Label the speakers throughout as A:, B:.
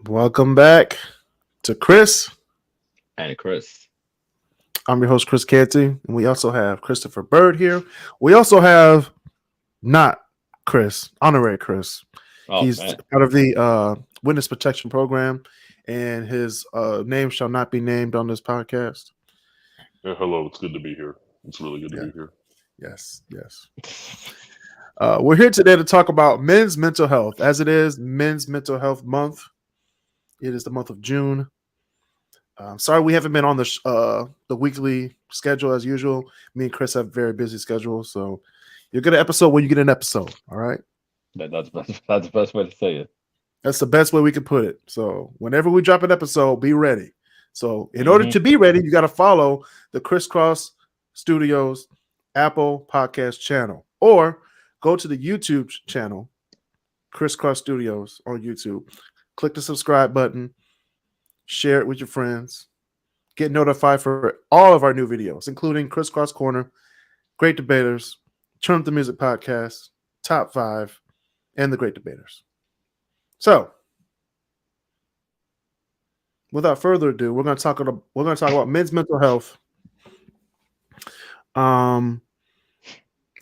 A: Welcome back to Chris.
B: And Chris.
A: I'm your host, Chris Canty, and we also have Christopher Byrd here. We also have not Chris, honorary Chris.
B: Oh
A: He's
B: man,
A: part of the Witness Protection Program, and his name shall not be named on this podcast.
C: Yeah, hello, it's good to be here. It's really good to
A: Yeah,
C: be here.
A: yes. We're here today to talk about men's mental health, as it is Men's Mental Health Month. It is the month of June. Sorry, we haven't been on the weekly schedule as usual. Me and Chris have very busy schedules, so you'll get an episode when you get an episode. All right,
B: that's the best way to say it.
A: that's the best way we can put it. So whenever we drop an episode, be ready. So in order
B: hmm
A: to be ready, you got to follow the Crisscross Studios Apple Podcast channel, or go to the YouTube channel Crisscross Studios on YouTube. Click the subscribe button, share it with your friends. Get notified for all of our new videos, including Crisscross Corner, Great Debaters, Turn Up the Music Podcast, Top 5, and the Great Debaters. So, without further ado, we're going to talk about men's mental health. Um,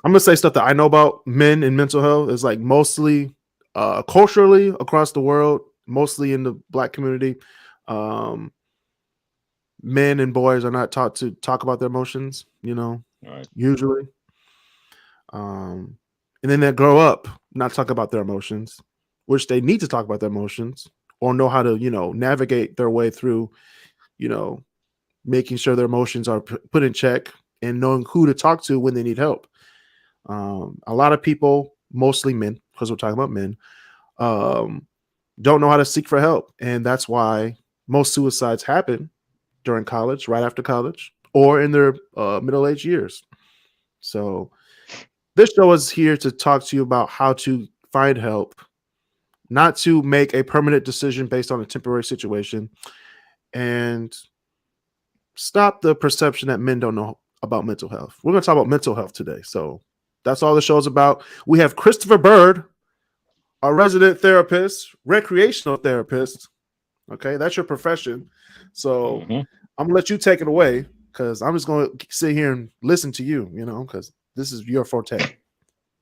A: I'm going to say stuff that I know about men and mental health is like mostly culturally across the world, mostly in the Black community. Um, Men and boys are not taught to talk about their emotions,
B: All right.
A: usually. Um, and then they grow up not talk about their emotions, which they need to talk about their emotions or know how to, navigate their way through, you know, making sure their emotions are put in check and knowing who to talk to when they need help. A lot of people, mostly men, because we're talking about men, um, don't know how to seek for help. And that's why most suicides happen during college, right after college, or in their middle-aged years. So this show is here to talk to you about how to find help, not to make a permanent decision based on a temporary situation, and stop the perception that men don't know about mental health. We're going to talk about mental health today. So that's all the show's about. We have Christopher Byrd, a resident therapist, recreational therapist. Okay, that's your profession. So
B: hmm
A: I'm gonna let you take it away because I'm just gonna sit here and listen to you, because this is your forte.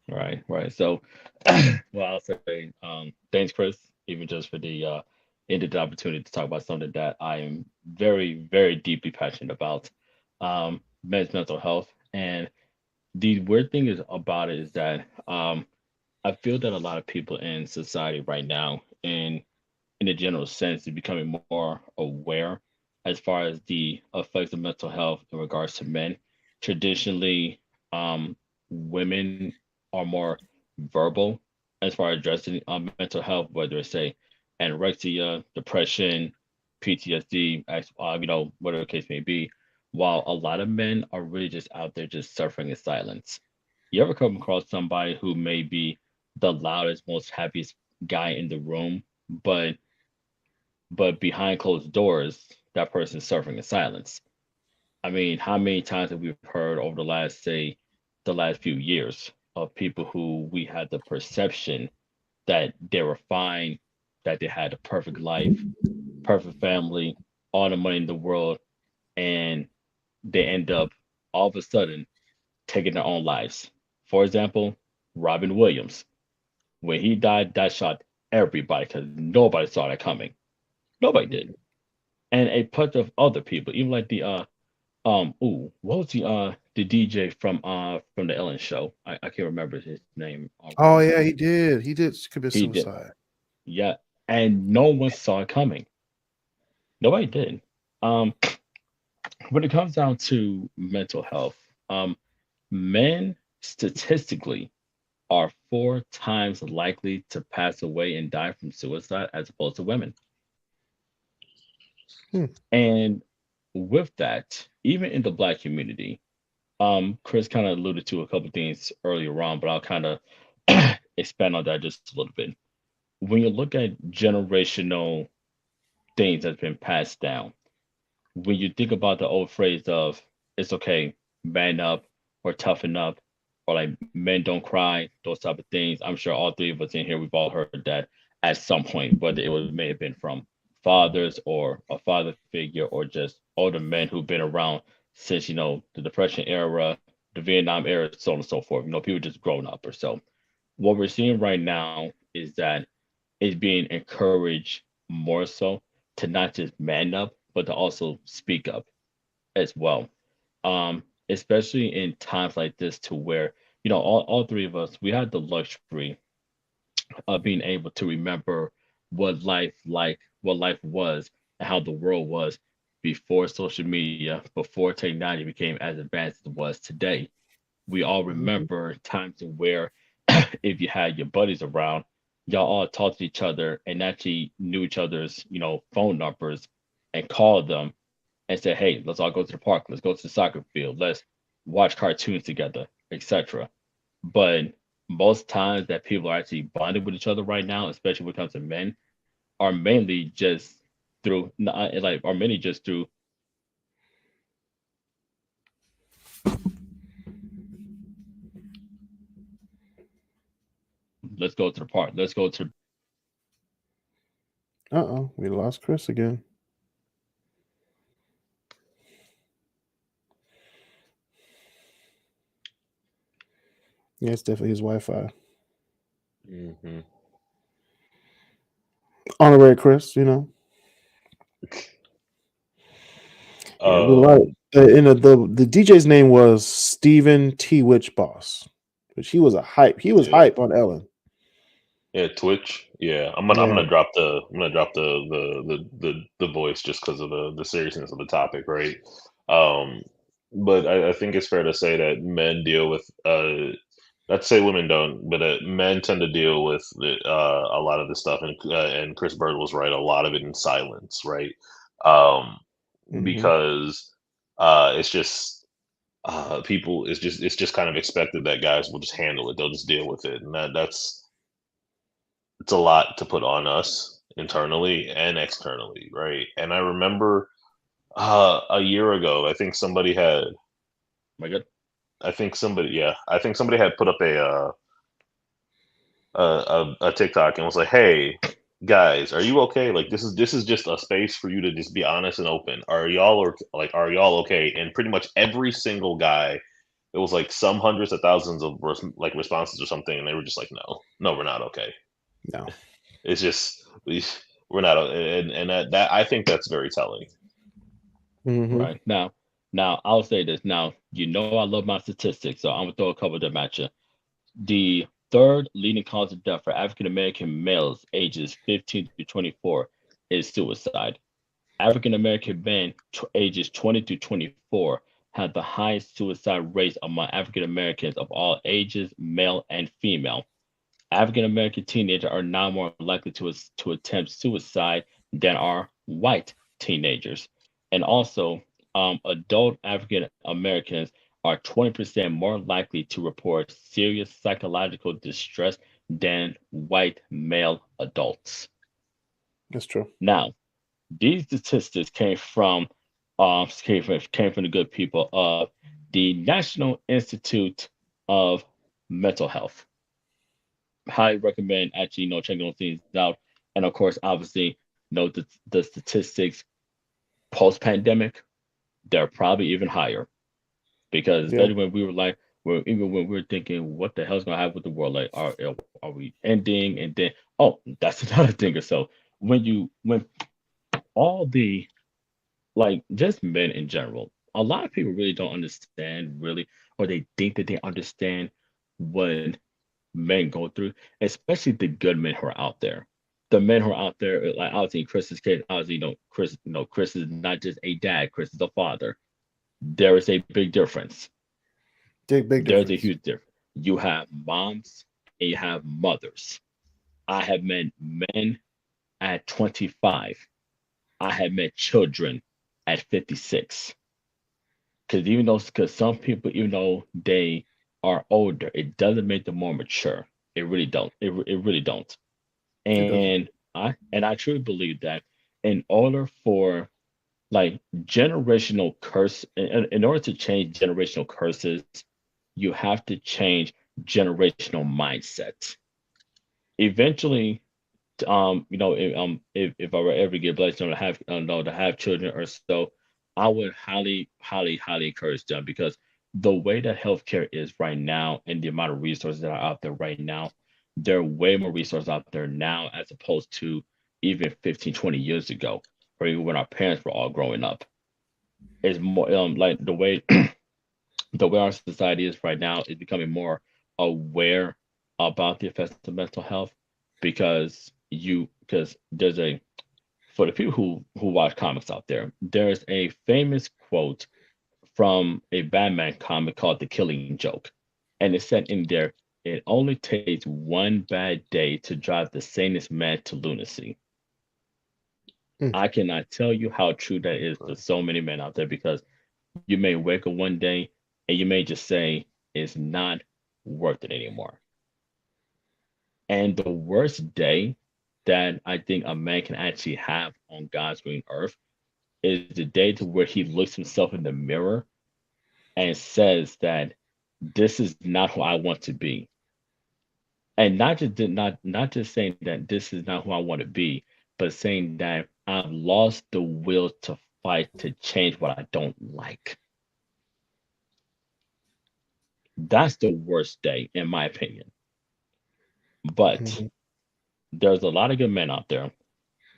B: Right, right. So, well, I'll say, thanks, Chris, even just for the ended opportunity to talk about something that I am very, very deeply passionate about, men's mental health. And the weird thing is about it is that I feel that a lot of people in society right now, in a general sense, is becoming more aware as far as the effects of mental health in regards to men. Traditionally, women are more verbal as far as addressing mental health, whether it's say anorexia, depression, PTSD, whatever the case may be. While a lot of men are really just out there just suffering in silence. You ever come across somebody who may be the loudest, most happiest guy in the room, but behind closed doors, that person's suffering in silence. I mean, how many times have we heard over the last, say, the last few years of people who we had the perception that they were fine, that they had a perfect life, perfect family, all the money in the world, and they end up all of a sudden taking their own lives. For example, Robin Williams. When he died, that shocked everybody because nobody saw that coming. Nobody did. And a bunch of other people, even like the what was the DJ from the Ellen show? I can't remember his name
A: Oh
B: already.
A: yeah, he did. He did commit
B: He did,
A: suicide.
B: yeah, and no one saw it coming. Nobody did. Um, when it comes down to mental health, men statistically are 4 times likely to pass away and die from suicide as opposed to women.
A: Hmm.
B: And with that, even in the black community, Chris kind of alluded to a couple things earlier on, but I'll kind of expand on that just a little bit. When you look at generational things that's been passed down, when you think about the old phrase of "it's okay, man up" or "toughen up," or like "men don't cry," those type of things, I'm sure all three of us in here we've all heard that at some point, whether may have been from fathers or a father figure or just older men who've been around since, the Depression era, the Vietnam era, so on and so forth. People just grown up or so. What we're seeing right now is that it's being encouraged more so to not just man up, but to also speak up as well. Especially in times like this to where, all three of us, we had the luxury of being able to remember what life was and how the world was before social media, before technology became as advanced as it was today. We all
A: Mhm.
B: remember times where if you had your buddies around, y'all all talked to each other and actually knew each other's, phone numbers and called them and said, hey, let's all go to the park, let's go to the soccer field, let's watch cartoons together, etc. But most times that people are actually bonding with each other right now, especially when it comes to men, are mainly just through are mainly just through let's go to the park, let's go to
A: Uh-oh, we lost Chris again. Yeah, it's definitely his Wi-Fi.
C: Hmm.
A: Honorary Chris, you know. Yeah, but a lot of,
C: Um,
A: the DJ's name was Stephen T. Witch Boss, which he was a hype. He was
C: yeah,
A: hype on Ellen.
C: yeah, Twitch. Yeah, I'm
A: Yeah.
C: gonna drop the voice just because of the seriousness of the topic, right? Um, but I think it's fair to say that men deal with not to say women don't, but men tend to deal with a lot of this stuff, and Chris Bird was right. A lot of it in silence, right? Um,
A: Hmm.
C: because it's just people. It's just kind of expected that guys will just handle it. They'll just deal with it, and that's it's a lot to put on us internally and externally, right? And I remember a year ago,
B: my god.
C: I think somebody had put up a TikTok and was like, "Hey, guys, are you okay? Like, this is just a space for you to just be honest and open. Are y'all okay?" And pretty much every single guy, it was like some hundreds of thousands of responses or something, and they were just like, "No, no, we're not okay.
A: No.
C: It's just we're not." And that I think that's very telling.
A: Hmm.
B: Right. Now I'll say this. Now, I love my statistics, so I'm gonna throw a couple of them at you. The third leading cause of death for African American males ages 15 to 24 is suicide. African American men ages 20 to 24 have the highest suicide rates among African Americans of all ages, male and female. African American teenagers are now more likely to attempt suicide than are white teenagers. And also, adult African Americans are 20% more likely to report serious psychological distress than white male adults.
A: That's true.
B: Now, these statistics came from the good people of the National Institute of Mental Health. Highly recommend actually checking those things out. And of course, obviously, the statistics post pandemic, they're probably even higher because
A: Yeah.
B: especially when we were like, even when we were thinking, what the hell's gonna happen with the world? Like, are we ending? And then, oh, that's another thing. Or so when all the just men in general, a lot of people really don't understand really, or they think that they understand what men go through, especially the good men who are out there. The men who are out there, like obviously in Chris's case, obviously, Chris is not just a dad, Chris is a father. There is a big difference.
A: Big
B: There's a
A: difference.
B: huge difference. You have moms and you have mothers. I have met men at 25. I have met children at 56. Because some people, even though they are older, it doesn't make them more mature. It really don't. It really don't.
A: It doesn't.
B: And I truly believe that in order for generational curse in order to change generational curses, you have to change generational mindset. Eventually, if I were ever get blessed, to have children or so, I would highly encourage them because the way that healthcare is right now and the amount of resources that are out there right now, there are way more resources out there now as opposed to even 15, 20 years ago, or even when our parents were all growing up. It's more like the way our society is right now is becoming more aware about the effects of mental health because there's a for the people who watch comics out there, there's a famous quote from a Batman comic called The Killing Joke. And it said in there, it only takes one bad day to drive the sanest man to lunacy.
A: Mm.
B: I cannot tell you how true that is to
C: Right.
B: so many men out there because you may wake up one day and you may just say it's not worth it anymore. And the worst day that I think a man can actually have on God's green earth is the day to where he looks himself in the mirror and says that this is not who I want to be. And not just saying that this is not who I want to be, but saying that I've lost the will to fight to change what I don't like. That's the worst day, in my opinion. But
A: Mhm.
B: there's a lot of good men out there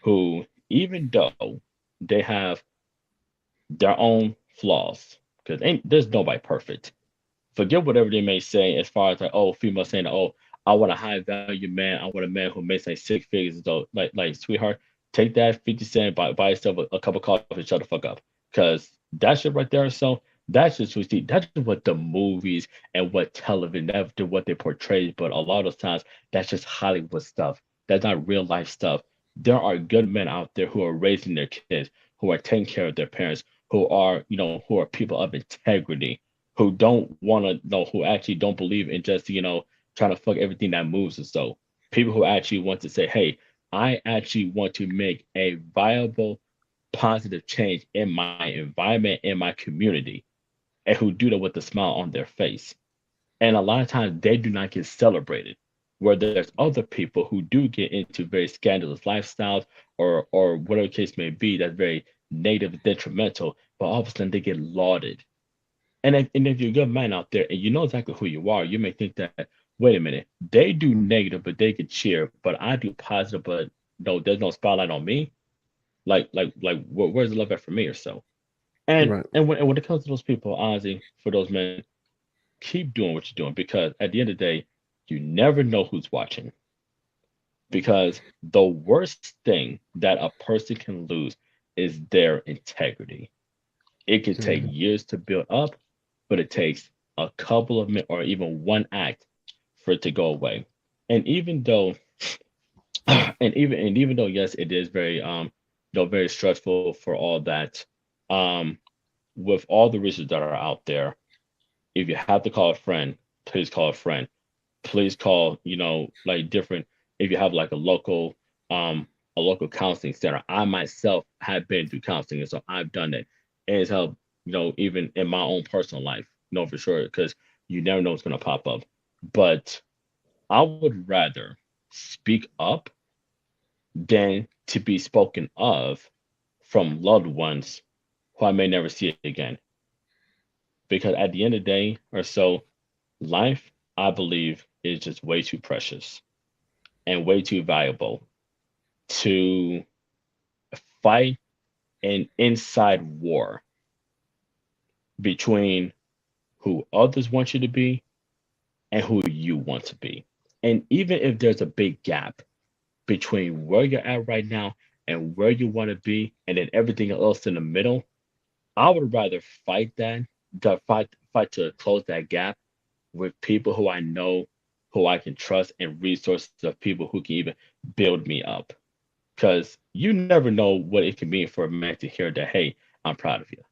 B: who, even though they have their own flaws, because ain't there's nobody perfect. Forget whatever they may say as far as like, oh, female saying, oh, I want a high value man. I want a man who makes like 6 figures. So like sweetheart, take that 50 cent, buy yourself a cup of coffee, and shut the fuck up. Cause that shit right there. So that's just what that's just what the movies and what television that's what they portray. But a lot of times that's just Hollywood stuff. That's not real life stuff. There are good men out there who are raising their kids, who are taking care of their parents, who are people of integrity who don't want to know, who actually don't believe in just, trying to fuck everything that moves. And so people who actually want to say, hey, I actually want to make a viable, positive change in my environment, in my community, and who do that with a smile on their face. And a lot of times they do not get celebrated. Where there's other people who do get into very scandalous lifestyles or whatever case may be that's very negative and detrimental, but all of a sudden they get lauded and if you're a good man out there and you know exactly who you are, you may think that, wait a minute, they do negative, but they could cheer, but I do positive, but no, there's no spotlight on me. Where's the love at for me or so? And
A: Right.
B: and when it comes to those people, honestly, for those men, keep doing what you're doing because at the end of the day, you never know who's watching. Because the worst thing that a person can lose is their integrity. It could take
A: Mhm.
B: years to build up, but it takes a couple of minutes or even one act for it to go away. And even though, and even though, yes, it is very very stressful for all that. Um, with all the resources that are out there, if you have to call a friend, please call a friend. Please call, like different. If you have like a local counseling center. I myself have been through counseling, and so I've done it. And it's helped, even in my own personal life, for sure, because you never know what's gonna pop up. But I would rather speak up than to be spoken of from loved ones who I may never see again. Because at the end of the day or so, life, I believe, is just way too precious and way too valuable to fight an inside war between who others want you to be and who you want to be. And even if there's a big gap between where you're at right now and where you want to be, and then everything else in the middle, I would rather fight fight to close that gap with people who I know, who I can trust, and resources of people who can even build me up. Because you never know what it can mean for a man to hear that, hey, I'm proud of you,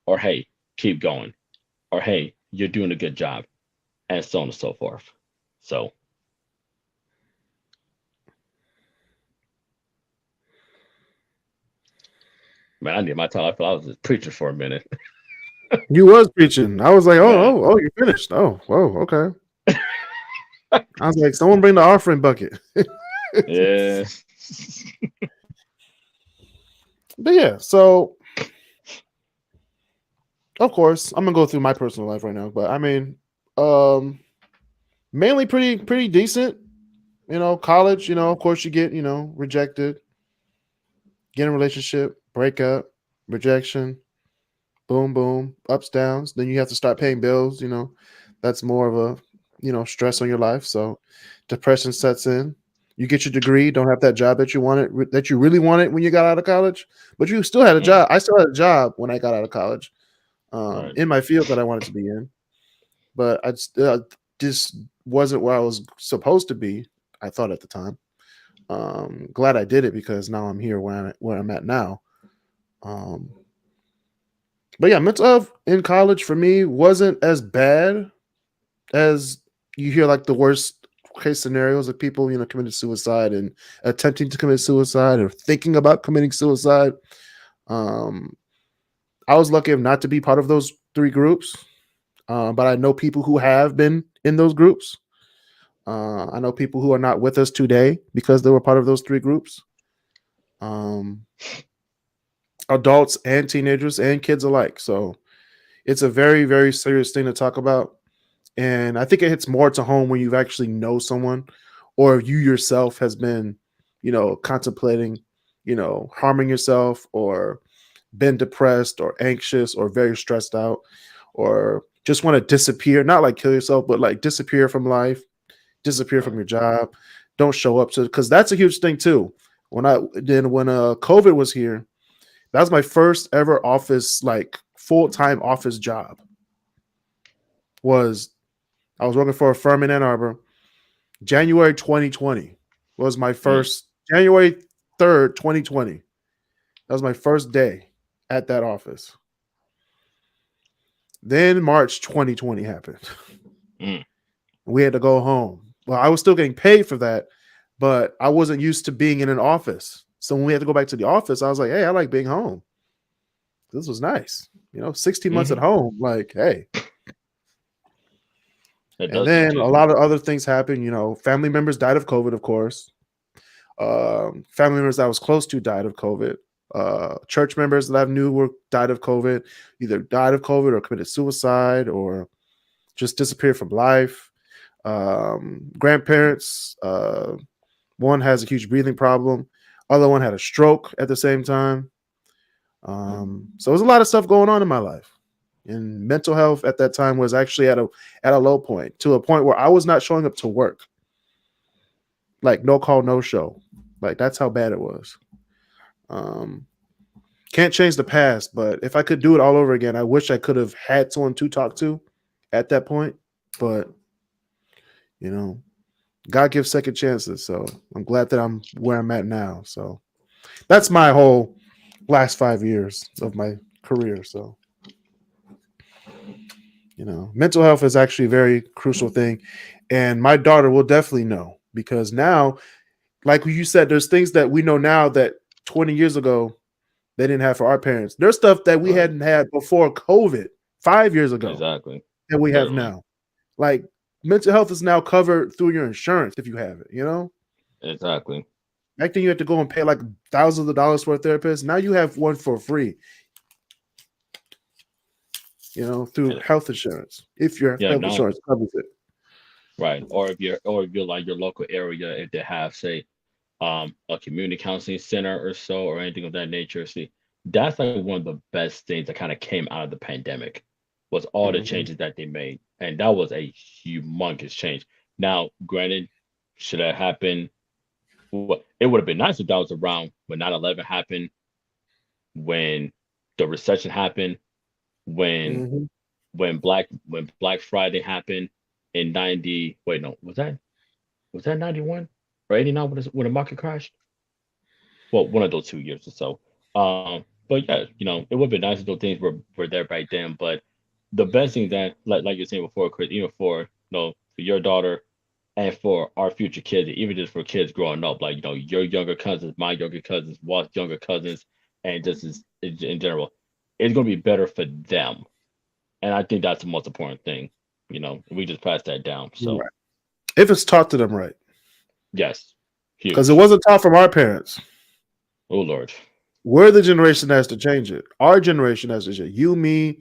B: or hey, keep going, or hey, you're doing a good job, and so on and so forth. So, man, I need my time. I feel I was just preaching for a minute.
A: You was preaching. I was like,
B: Man,
A: you finished. Oh, whoa, okay. I was like, someone bring the offering bucket.
B: Yeah.
A: But yeah, so of course I'm gonna go through my personal life right now. But I mean, um, mainly pretty decent. College. Of course you get rejected, get in a relationship, break up, rejection, boom boom, ups downs. Then you have to start paying bills. That's more of a stress on your life. So depression sets in. You get your degree, don't have that job that you wanted, that you really wanted when you got out of college, but you still had a
B: Mm,
A: job. I still had a job when I got out of college,
B: right.
A: in my field that I wanted to be in, but just wasn't where I was supposed to be. I thought at the time. Glad I did it because now I'm here where I'm at now. Um, but yeah, mental health in college for me wasn't as bad as you hear like the worst case scenarios of people, committing suicide and attempting to commit suicide or thinking about committing suicide. Um, I was lucky enough not to be part of those three groups, but I know people who have been in those groups. I know people who are not with us today because they were part of those three groups. Um, Adults and teenagers and kids alike. So it's a very, very serious thing to talk about. And I think it hits more to home when you actually know someone or you yourself has been, contemplating, harming yourself or been depressed or anxious or very stressed out or just want to disappear, not like kill yourself, but like disappear from life, disappear from
B: Right.
A: your job, don't show up to, because that's a huge thing too. When COVID was here, that was my first ever office, like full-time office job. Was I was working for a firm in Ann Arbor. January 2020 was my
B: Mm,
A: first January 3rd, 2020. That was my first day at that office. Then March 2020 happened.
B: mm,
A: We had to go home. Well, I was still getting paid for that, but I wasn't used to being in an office. So when we had to go back to the office, I was like, hey, I like being home. This was nice. 16 months at
B: hmm.
A: home. Like, hey.
B: It
A: And
B: does seem
A: then a
B: to.
A: lot of other things happened. Family members died of COVID, of course. Family members that I was close to died of COVID. Church members that I knew died of COVID, either died of COVID or committed suicide or just disappeared from life. Grandparents, one has a huge breathing problem, other one had a stroke at the same time. So there's a lot of stuff going on in my life. And mental health at that time was actually at a low point, to a point where I was not showing up to work. Like no call, no show. Like that's how bad it was. Um, can't change the past, but if I could do it all over again, I wish I could have had someone to talk to at that point. But you know, God gives second chances. So I'm glad that I'm where I'm at now. So that's my whole last 5 years of my career. So mental health is actually a very crucial thing. And my daughter will definitely know because now, like you said, there's things that we know now that 20 years ago they didn't have for our parents. There's stuff that we
B: Right.
A: hadn't had before COVID 5 years ago
B: Exactly.
A: that we have
B: Literally.
A: now. Like mental health is now covered through your insurance if you have it.
B: Exactly.
A: Back then you had to go and pay like thousands of dollars for a therapist. Now you have one for free, through
B: Yeah.
A: health insurance. If your
B: Yeah.
A: health
B: Now.
A: insurance covers it.
B: Right. Or if you're like your local area, if they have say a community counseling center or so or anything of that nature. See, that's like one of the best things that kind of came out of the pandemic was all the
A: Mhm.
B: changes that they made. And that was a humongous change. Now, granted, should that happen? Well, it would have been nice if that was around when 9/11 happened, when the recession happened, when
A: Mhm.
B: when Black Friday happened in 90. Wait, no, was that 91 or 89 when the market crashed? Well, one of those 2 years or so. But yeah, it would be nice if those things were there back then. But the best thing that, like you're saying before, Chris, even for for your daughter and for our future kids, even just for kids growing up, like your younger cousins, my younger cousins, Walt's younger cousins, and just in general, it's gonna be better for them. And I think that's the most important thing. We just pass that down. So
A: Right. If it's taught to them right.
B: yes,
A: Because it
B: Huge.
A: wasn't taught from our parents.
B: Oh Lord.
A: We're the generation that has to change it. Our generation has to change it. You, me,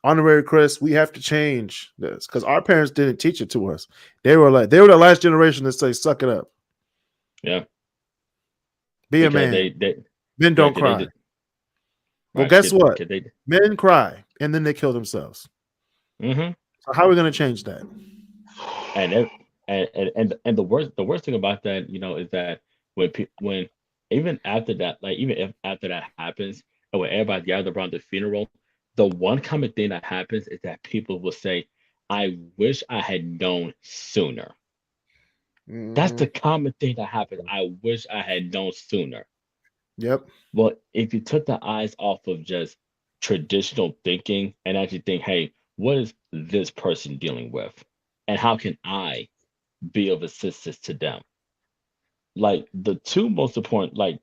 A: honorary Chris, we have to change this because our parents didn't teach it to us. They were the last generation to say, "Suck it up,
B: Yeah.
A: be a
B: Because
A: man,
B: they
A: men
B: yeah,
A: don't
B: cause they
A: cry."
B: did
A: Well,
B: right.
A: guess what?
B: Cause they.
A: Men cry and then they kill themselves.
B: Mm-hmm.
A: So how are we going to change that?
B: And ev- and the worst thing about that, is that when even after that, like even if after that happens, and when everybody's gathered around the funeral, the one common thing that happens is that people will say, "I wish I had known sooner." That's
A: Mhm.
B: the common thing that happens. I wish I had known sooner.
A: Yep.
B: Well, if you took the eyes off of just traditional thinking and actually think, hey, what is this person dealing with? And how can I be of assistance to them? Like the two most important, like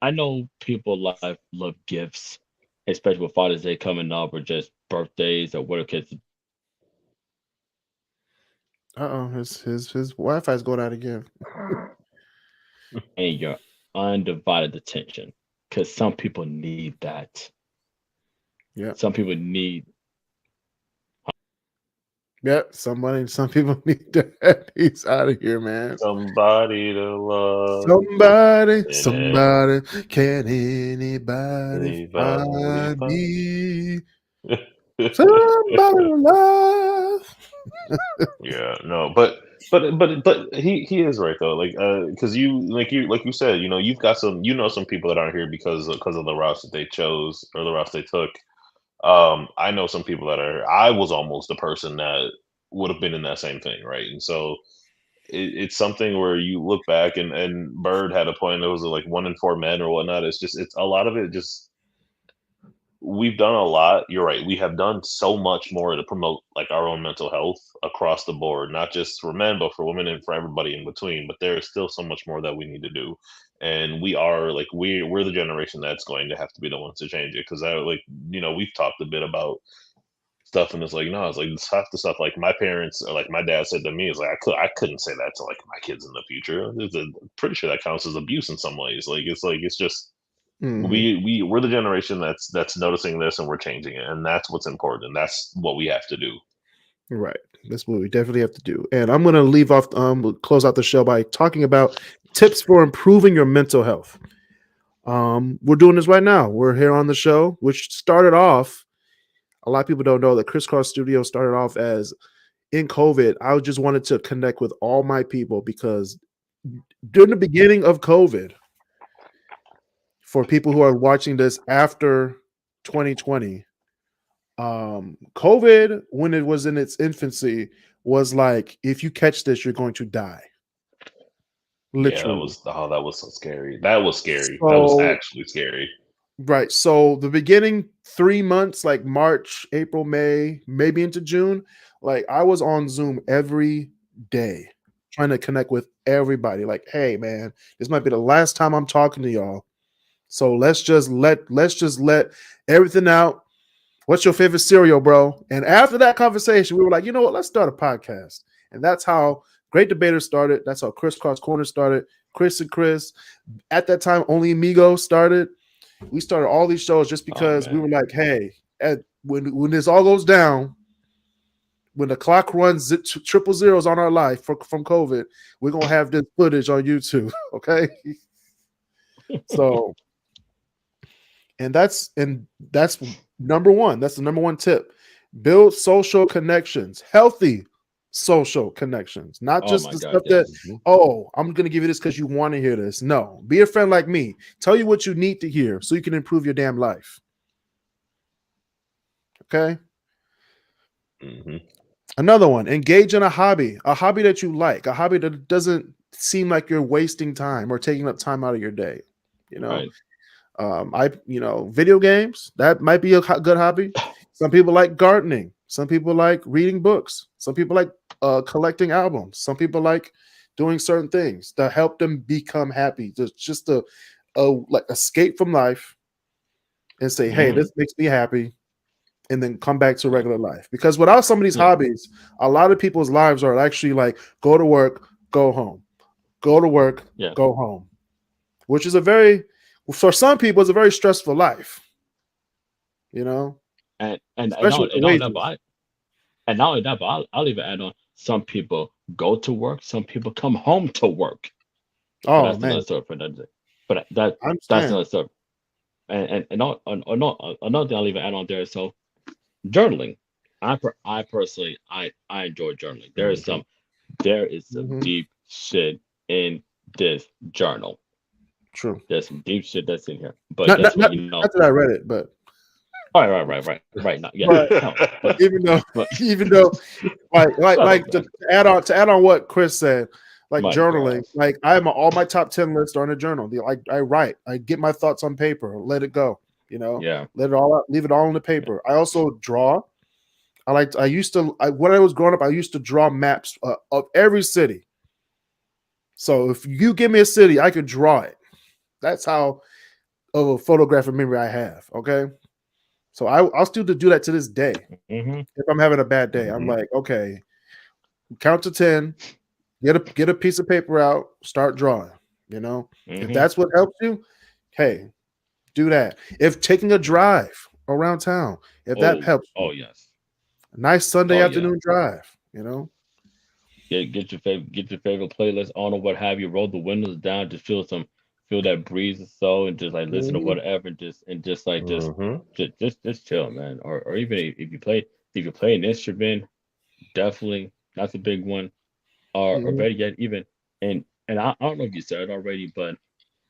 B: I know people love gifts, especially with Father's Day coming up or just birthdays or whatever kids
A: His Wi-Fi is going out again.
B: and your undivided attention. Because some people need that.
A: Yep.
B: Some people need
A: Yep. Some people need that. He's out of here, man.
C: Somebody to love. Yeah.
A: Somebody, can anybody
C: Anybody
A: find
C: find?
A: me? Somebody to love.
C: Yeah, no, but he is right though. Like, because you said, you've got some people that aren't here because of the routes that they chose or the routes they took. I know some people that are. I was almost the person that would have been in that same thing, right? And so it's something where you look back and Byrd had a point. It was like 1 in 4 men or whatnot. It's a lot of it. Just we've done a lot. You're right. We have done so much more to promote like our own mental health across the board, not just for men, but for women and for everybody in between. But there is still so much more that we need to do. And we are like we're the generation that's going to have to be the ones to change it. Because I like we've talked a bit about stuff and it's like no, it's like it's half the stuff like my parents or like my dad said to me is like I couldn't say that to like my kids in the future. Pretty sure that counts as abuse in some ways. Like it's just
A: Mhm.
C: we're the generation that's noticing this and we're changing it, and that's what's important, and that's what we have to do.
A: Right. That's what we definitely have to do. And I'm gonna leave off we'll close out the show by talking about tips for improving your mental health. We're doing this right now. We're here on the show, which started off. A lot of people don't know that Crisscross Studio started off as in COVID. I just wanted to connect with all my people because during the beginning of COVID, for people who are watching this after 2020, COVID, when it was in its infancy, was like, if you catch this, you're going to die.
C: Yeah,
A: Literally.
C: that was so scary. That was scary. That was
A: So,
C: actually scary.
A: right. So the beginning 3 months, like March, April, May, maybe into June, like I was on Zoom every day trying to connect with everybody. Like, hey man, this might be the last time I'm talking to y'all. So let's just let everything out. What's your favorite cereal, bro? And after that conversation, we were like, you know what? Let's start a podcast. And that's how Great Debaters started. That's how Crisscross Corner started. Kris and Chris. At that time, only Amigos started. We started all these shows just
C: Oh
A: because we
C: man.
A: were like, hey, when this all goes down, when the clock runs triple zeros on our life from COVID, we're gonna have this footage on YouTube. Okay. So and that's number one. That's the number one tip. Build social connections, healthy social connections, not
B: oh
A: just
B: my
A: the
B: God,
A: stuff that,
B: yes.
C: Mhm.
A: oh, I'm going to give you this because you want to hear this. No, be a friend like me. Tell you what you need to hear so you can improve your damn life. Okay.
C: Mhm.
A: Another one, engage in a hobby that you like, a hobby that doesn't seem like you're wasting time or taking up time out of your day. You know,
B: Right.
A: video games, that might be a good hobby. Some people like gardening. Some people like reading books. Some people like collecting albums. Some people like doing certain things to help them become happy. Just a like escape from life and say, hey,
B: Hmm.
A: this makes me happy, and then come back to regular life. Because without some of these
B: Yeah.
A: hobbies, a lot of people's lives are actually like go to work, go home. go to work,
B: Yeah.
A: go home, which is for some people, it's a very stressful life. You know,
B: And
A: especially
B: not
A: with the
B: and not only that,
A: wages.
B: but I'll even add on. Some people go to work. Some people come home to work. But
A: Oh
B: that's
A: man,
B: another story for another day. But that's
A: I
B: another story. Another thing I'll even add on there. So journaling. I personally I enjoy journaling.
C: Mhm.
B: There is some
A: understand.
B: deep shit in this journal.
A: True.
B: There's some deep shit that's in here. But
A: Not,
B: guess
A: not
B: what?
A: not not that I read it, but
B: Right. Not yeah.
A: but
B: No. But
A: even though
B: but
A: even though
B: shut up,
A: to
B: man.
A: add on what Chris said, like
B: My
A: journaling,
B: God.
A: like all my top 10 lists are in a journal. Like I write, I get my thoughts on paper, let it go,
B: Yeah.
A: let it all out, leave it all on the
B: Yeah.
A: paper. I also draw. When I was growing up, I used to draw maps of every city. So if you give me a city, I could draw it. That's how of a photographic memory I have. Okay. So I'll still do that to this day.
B: Mm-hmm.
A: If I'm having a bad day, I'm
C: Mhm.
A: like, okay, count to 10, get a piece of paper out, start drawing. If
B: Mm-hmm.
A: that's what helps you, hey, do that. If taking a drive around town, if that
B: Oh.
A: helps you,
B: Oh yes.
A: a nice Sunday
B: Oh yeah.
A: afternoon drive.
B: Get your favorite playlist on or what have you. Roll the windows down. Just feel that breeze or so, and just like listen to
A: Mhm,
B: whatever, and just like
C: Mhm.
B: just chill, man. Or even if you play an instrument, definitely that's a big one. Or
A: mhm.
B: better yet, even and I don't know if you said it already, but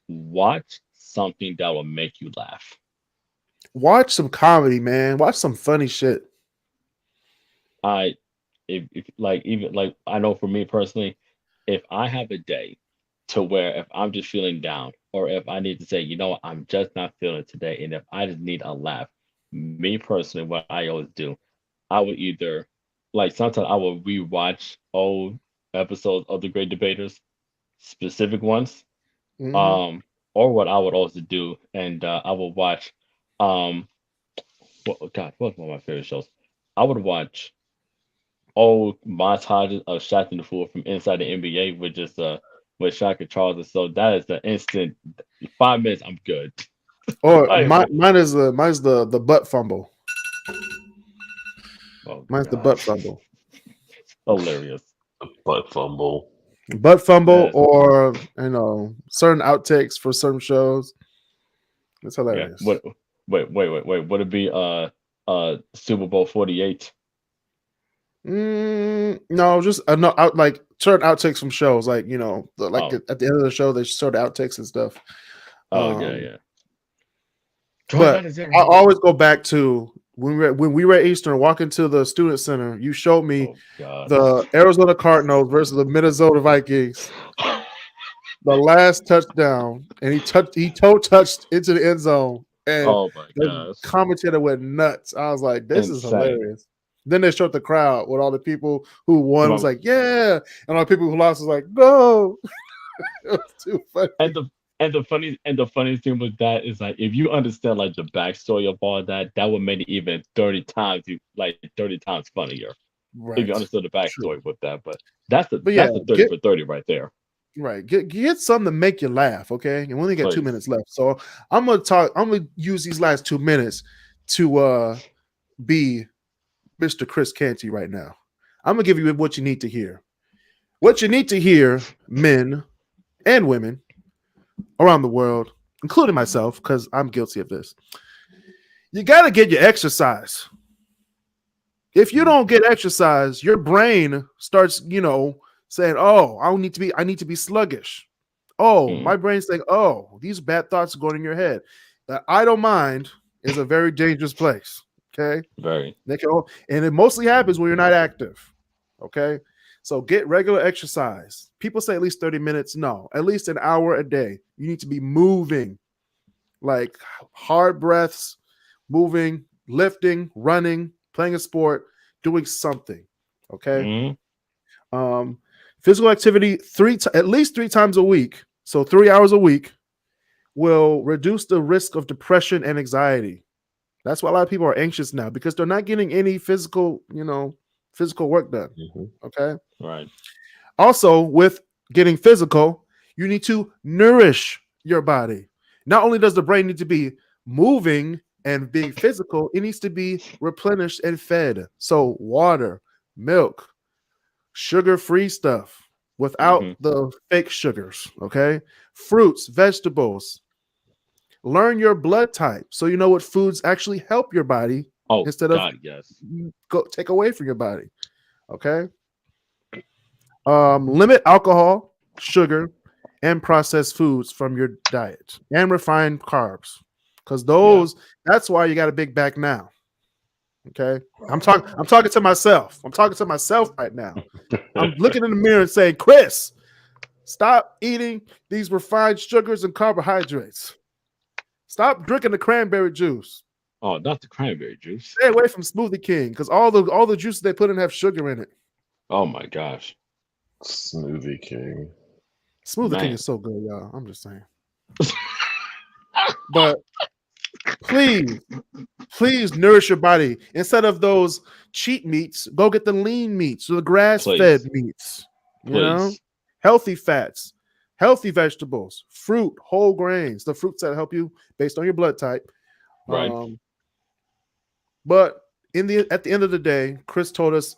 B: watch something that will make you laugh.
A: Watch some comedy, man. Watch some funny shit.
B: I if like even like I know for me personally, if I have a day to where if I'm just feeling down or if I need to say, you know what, I'm just not feeling it today, and if I just need a laugh, me personally, what I always do, I would either like sometimes I will rewatch old episodes of the Great Debaters, specific ones,
A: Hmm.
B: um, or what I would also do, and I would watch, what's one of my favorite shows? I would watch old montages of Shaq and the Fool from inside the NBA with Shaq and Charles. And so that is the instant 5 minutes. I'm good.
A: Or
B: I am,
A: mine's the butt fumble.
B: oh
A: Mine's the butt
B: gosh,
A: fumble.
B: hilarious.
C: Butt fumble.
A: Butt fumble,
B: Yes,
A: or certain outtakes for certain shows. It's
B: yeah.
A: hilarious.
B: Wait. Would it be Super Bowl 48?
A: No, just no, like certain outtakes from shows, like like
B: Oh,
A: at the end of the show, they sort of outtakes and stuff.
B: oh yeah,
A: Um,
B: yeah. Troy
A: but
B: Brown is
A: I
B: everything.
A: always go back to when we were at Eastern, walking to the student center. You showed me
B: Oh God.
A: the Arizona Cardinals versus the Minnesota Vikings, the last touchdown, and he toe touched into the end zone, and
B: Oh my
A: the
B: gosh.
A: commentator went nuts. I was like, "This is
B: Insane.
A: hilarious." Then they showed the crowd with all the people who won was
B: Come
A: like, "Yeah," and all the people who lost was like, "No." It was too funny.
B: And the funniest thing with that is like if you understand like the backstory of all that, that would make it even 30 times funnier if you
A: Right.
B: understood the
A: True.
B: backstory with that. But that's the
A: But yeah,
B: that's the 30 for 30 right there.
A: get something to make you laugh, okay? And we only got 2 minutes
B: Please.
A: left, so I'm gonna use these last 2 minutes to be Mr. Chris Canty right now. I'm gonna give you what you need to hear. What you need to hear, men and women around the world, including myself, because I'm guilty of this. You gotta get your exercise. If you don't get exercise, your brain starts, saying, "Oh, I need to be sluggish." Oh,
B: Mm,
A: my brain's saying, "Oh, these bad thoughts are going in your head." The idle mind is a very dangerous place. Okay,
B: very.
A: and it mostly happens when you're not active. Okay, so get regular exercise. People say at least 30 minutes. No, at least an hour a day. You need to be moving, like hard breaths, moving, lifting, running, playing a sport, doing something. Okay.
B: Mm,
A: Um, Physical activity at least 3 times a week, so 3 hours a week, will reduce the risk of depression and anxiety. That's why a lot of people are anxious now because they're not getting any physical work done.
C: Mhm.
A: Okay.
B: right.
A: Also, with getting physical, you need to nourish your body. Not only does the brain need to be moving and being physical, it needs to be replenished and fed. So water, milk, sugar-free stuff without
B: Hmm.
A: the fake sugars, okay? Fruits, vegetables. Learn your blood type so you know what foods actually help your body
B: Oh
A: instead of
B: God, yes.
A: go take away from your body, okay? Limit alcohol, sugar, and processed foods from your diet and refined carbs. Because
B: Yeah.
A: that's why you got a big back now. Okay. I'm talking to myself. I'm talking to myself right now. I'm looking in the mirror and saying, Chris, stop eating these refined sugars and carbohydrates. Stop drinking the cranberry juice.
B: Oh, not the cranberry juice.
A: Stay away from Smoothie King because all the juices they put in have sugar in it.
B: Oh my gosh,
C: Smoothie King.
A: Smoothie King
B: man.
A: is so good, y'all. I'm just saying. But please nourish your body instead of those cheap meats. Go get the lean meats or the grass-fed
B: Please.
A: meats. You know,
B: Please.
A: healthy fats, healthy vegetables, fruit, whole grains, the fruits that help you based on your blood type.
B: Right.
A: But at the end of the day, Chris told us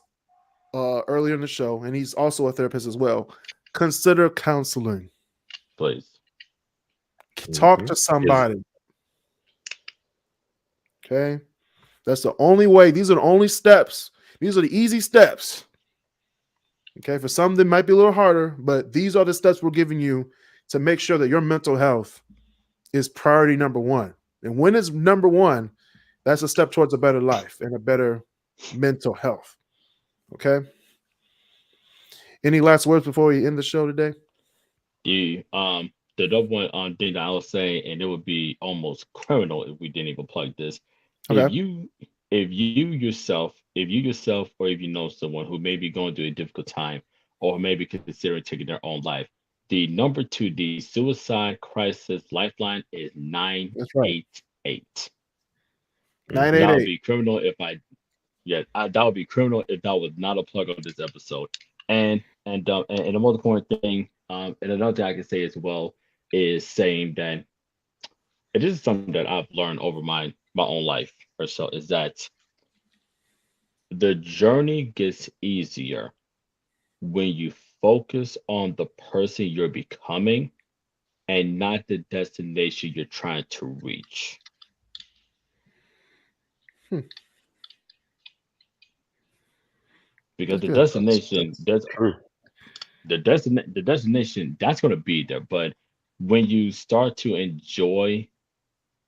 A: earlier in the show, and he's also a therapist as well. Consider counseling.
B: Please.
A: Talk to somebody. Okay. That's the only way. These are the only steps. These are the easy steps. Okay. For some, they might be a little harder, but these are the steps we're giving you to make sure that your mental health is priority number one. And when it's number one, that's a step towards a better life and a better mental health. Okay. Any last words before we end the show today?
B: The other one thing that I was saying, and it would be almost criminal if we didn't even plug this.
A: Okay.
B: If you yourself, or if you know someone who may be going through a difficult time, or maybe considering taking their own life, the number to the suicide crisis lifeline is
A: That's right.
B: 988.
A: 988.
B: That would be criminal if that would be criminal if that was not a plug on this episode. And the most important thing, and another thing I can say as well is saying that, and this is something that I've learned over my own life or so, is that the journey gets easier when you focus on the person you're becoming and not the destination you're trying to reach. Because
A: That's good.
B: the destination that's going to be there, but when you start to enjoy,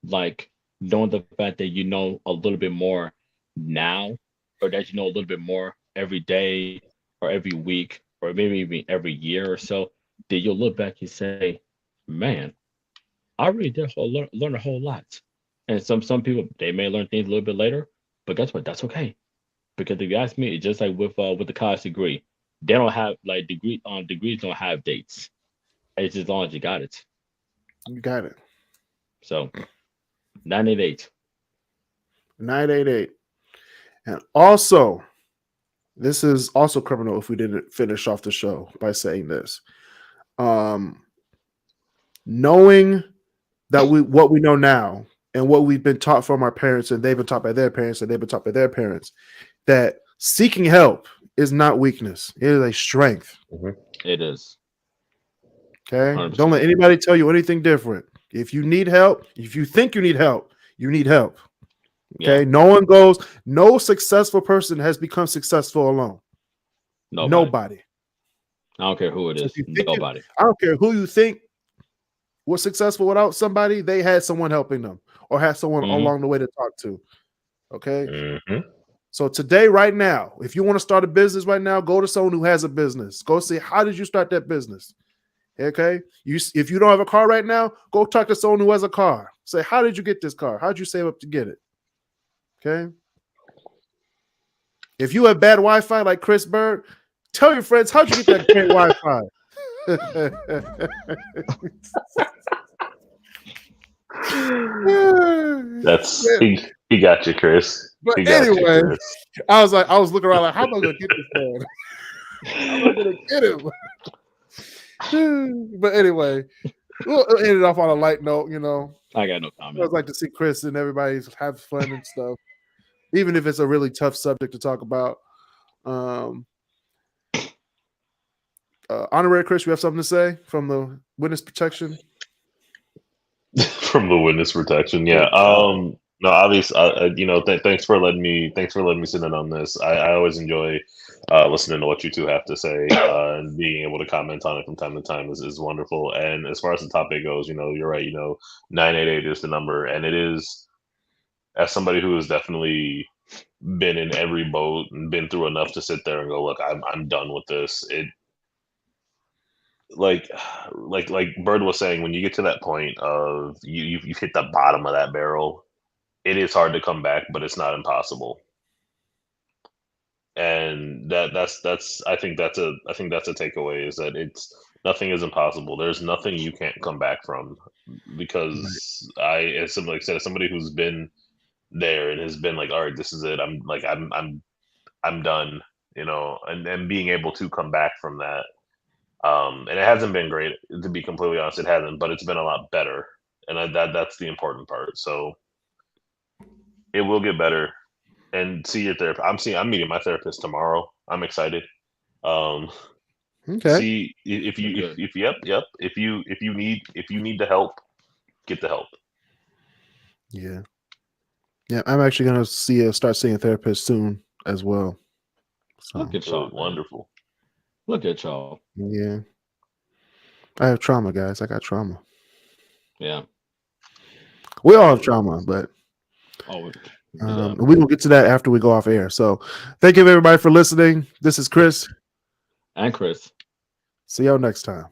B: like, knowing the fact that you know a little bit more now, or that you know a little bit more every day or every week or maybe even every year or so, then you'll look back and say, man, I really did learn a whole lot. And some people, they may learn things a little bit later, but guess what, that's okay. Because if you ask me, it's just like with the college degree, they don't have, like, degrees don't have dates. It's as long as you got it.
A: You got it.
B: So 988.
A: 988. And also, this is also criminal if we didn't finish off the show by saying this. Knowing that what we know now and what we've been taught from our parents, and they've been taught by their parents, and they've been taught by their parents, that seeking help is not weakness. It is a strength.
B: It is.
A: Okay.
B: 100%.
A: Don't let anybody tell you anything different. If you need help, if you think you need help, you need help. Okay.
B: Yeah.
A: No successful person has become successful alone. Nobody.
B: I don't care who it is. Nobody.
A: I don't care who you think was successful without somebody. They had someone helping them or had someone along the way to talk to. Okay. So today, right now, if you want to start a business right now, go to someone who has a business. Go see, how did you start that business? Okay. If you don't have a car right now, go talk to someone who has a car. Say, how did you get this car? How did you save up to get it? Okay. If you have bad Wi-Fi like Chris Byrd, tell your friends, how'd you get that great Wi-Fi?
C: He got you, Chris.
A: But anyway, I was looking around like, how am I gonna get this man? How am I gonna get him? But anyway, we'll end it off on a light note.
B: I got no
A: I
B: comment.
A: always like to see Chris and everybody have fun and stuff, even if it's a really tough subject to talk about. Honorary Chris, you have something to say from the witness protection?
C: From the witness protection, yeah. No, obviously, thanks for letting me sit in on this. I always enjoy listening to what you two have to say, and being able to comment on it from time to time is wonderful. And as far as the topic goes, you're right. 988 is the number, and it is, as somebody who has definitely been in every boat and been through enough to sit there and go, look, I'm done with this. It like Byrd was saying, when you get to that point of you've hit the bottom of that barrel, it is hard to come back, but it's not impossible. And that's I think that's a takeaway, is that it's nothing is impossible. There's nothing you can't come back from, because as somebody said, as somebody who's been there and has been like, all right, this is it. I'm done, and being able to come back from that. And it hasn't been great, to be completely honest. It hasn't, but it's been a lot better, and that's the important part. So it will get better. And see your therapist. I'm meeting my therapist tomorrow. I'm excited.
A: Okay.
C: See if you if you need the help, get the help.
A: Yeah. I'm actually gonna start seeing a therapist soon as well. So,
B: Look at y'all,
C: wonderful.
B: Look at y'all.
A: Yeah. I have trauma, guys. I got trauma.
B: Yeah.
A: We all have trauma, but
B: yeah.
A: we will get to that after we go off air. So thank you everybody for listening. This is Chris
B: and Chris.
A: See y'all next time.